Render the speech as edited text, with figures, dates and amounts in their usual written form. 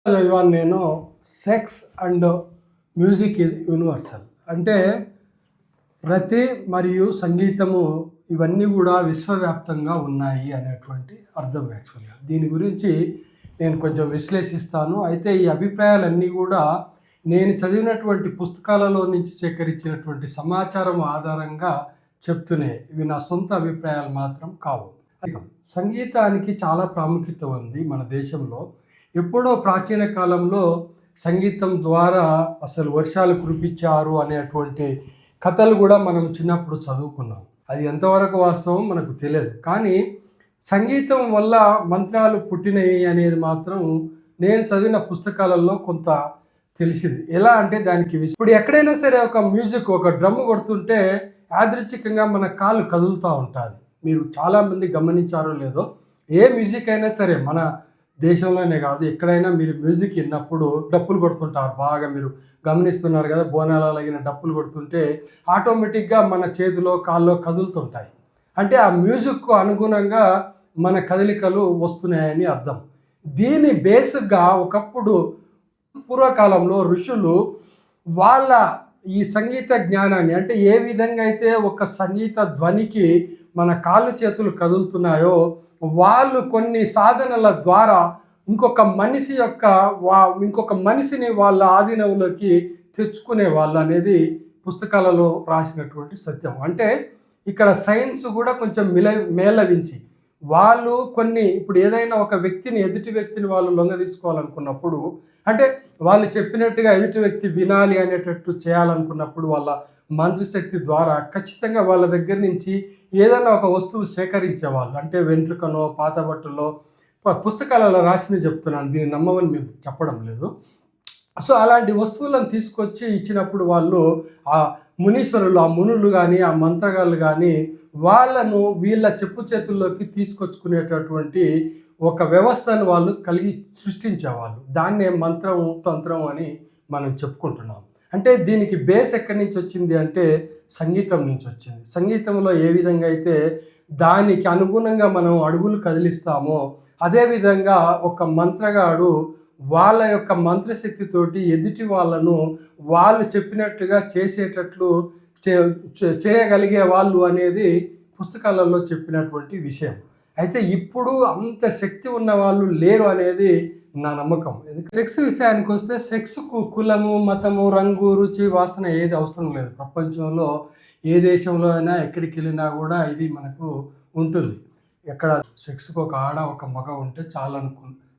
చదివాను నేను. Sex and music is universal. అంటే రతి మరియు సంగీతము ఇవన్నీ కూడా విశ్వవ్యాప్తంగా ఉన్నాయి అనేటువంటి అర్థం. యాక్చువల్గా దీని గురించి నేను కొంచెం విశ్లేషిస్తాను. అయితే ఈ అభిప్రాయాలన్నీ కూడా నేను చదివినటువంటి పుస్తకాలలో నుంచి సేకరించినటువంటి సమాచారం ఆధారంగా చెప్తున్నాయి. ఇవి నా సొంత అభిప్రాయాలు మాత్రం కావు. సంగీతానికి చాలా ప్రాముఖ్యత ఉంది మన దేశంలో. ఎప్పుడో ప్రాచీన కాలంలో సంగీతం ద్వారా అసలు వర్షాలు కురిపించారు అనేటువంటి కథలు కూడా మనం చిన్నప్పుడు చదువుకున్నాం. అది ఎంతవరకు వాస్తవం మనకు తెలియదు. కానీ సంగీతం వల్ల మంత్రాలు పుట్టినవి అనేది మాత్రం నేను చదివిన పుస్తకాలలో కొంత తెలిసింది. ఎలా అంటే దానికి ఇప్పుడు ఎక్కడైనా సరే ఒక మ్యూజిక్, ఒక డ్రమ్ కొడుతుంటే యాదృచ్ఛికంగా మన కాలు కదులుతూ ఉంటుంది. మీరు చాలామంది గమనించారో లేదో, ఏ మ్యూజిక్ అయినా సరే మన దేశంలోనే కాదు, ఎక్కడైనా మీరు మ్యూజిక్ విన్నప్పుడు డప్పులు కొడుతుంటారు. బాగా మీరు గమనిస్తున్నారు కదా, బోనాలలో అయిన డప్పులు కొడుతుంటే ఆటోమేటిక్గా మన చేతిలో కాల్లో కదులుతుంటాయి. అంటే ఆ మ్యూజిక్కు అనుగుణంగా మన కదలికలు వస్తున్నాయని అర్థం. దీని బేస్గా ఒకప్పుడు పూర్వకాలంలో ఋషులు వాళ్ళ ఈ సంగీత జ్ఞానాన్ని, అంటే ఏ విధంగా అయితే ఒక సంగీత ధ్వనికి మన కాళ్ళు చేతులు కదులుతున్నాయో, వాళ్ళు కొన్ని సాధనల ద్వారా ఇంకొక మనిషిని వాళ్ళ ఆధీనంలోకి తెచ్చుకునే వాళ్ళు అనేది పుస్తకాలలో రాసినటువంటి సత్యం. అంటే ఇక్కడ సైన్స్ కూడా కొంచెం మేళవించి వాళ్ళు ఇప్పుడు ఏదైనా ఒక వ్యక్తిని, ఎదుటి వ్యక్తిని వాళ్ళు లొంగ తీసుకోవాలనుకున్నప్పుడు, అంటే వాళ్ళు చెప్పినట్టుగా ఎదుటి వ్యక్తి వినాలి అనేటట్టు చేయాలనుకున్నప్పుడు వాళ్ళ మంత్రశక్తి ద్వారా ఖచ్చితంగా వాళ్ళ దగ్గర నుంచి ఏదైనా ఒక వస్తువు సేకరించేవాళ్ళు. అంటే వెంట్రుకనో, పాత బట్టలో, పుస్తకాలలో రాసింది చెప్తున్నాను, దీన్ని నమ్మమని మేము చెప్పడం లేదు. సో అలాంటి వస్తువులను తీసుకొచ్చి ఇచ్చినప్పుడు వాళ్ళు ఆ మునీశ్వరులు, ఆ మునులు కానీ, ఆ మంత్రగాళ్ళు కానీ వాళ్ళను వీళ్ళ చెప్పు చేతుల్లోకి తీసుకొచ్చుకునేటటువంటి ఒక వ్యవస్థను వాళ్ళు సృష్టించేవాళ్ళు. దాన్నే మంత్రం, తంత్రం అని మనం చెప్పుకుంటున్నాం. అంటే దీనికి బేస్ ఎక్కడి నుంచి వచ్చింది అంటే సంగీతం నుంచి వచ్చింది. సంగీతంలో ఏ విధంగా అయితే దానికి అనుగుణంగా మనం అడుగులు కదిలిస్తామో, అదేవిధంగా ఒక మంత్రగాడు వాళ్ళ యొక్క మంత్రశక్తితోటి ఎదుటి వాళ్ళను వాళ్ళు చెప్పినట్టుగా చేసేటట్లు చేయగలిగే వాళ్ళు అనేది పుస్తకాలలో చెప్పినటువంటి విషయం. అయితే ఇప్పుడు అంత శక్తి ఉన్న వాళ్ళు లేరు అనేది నా నమ్మకం. సెక్స్ విషయానికి వస్తే సెక్స్కు కులము, మతము, రంగు, రుచి, వాసన ఏది అవసరం లేదు. ప్రపంచంలో ఏ దేశంలో అయినా ఎక్కడికి వెళ్ళినా కూడా ఇది మనకు ఉంటుంది. ఎక్కడ సెక్స్కి ఒక ఆడ, ఒక మగ ఉంటే చాలా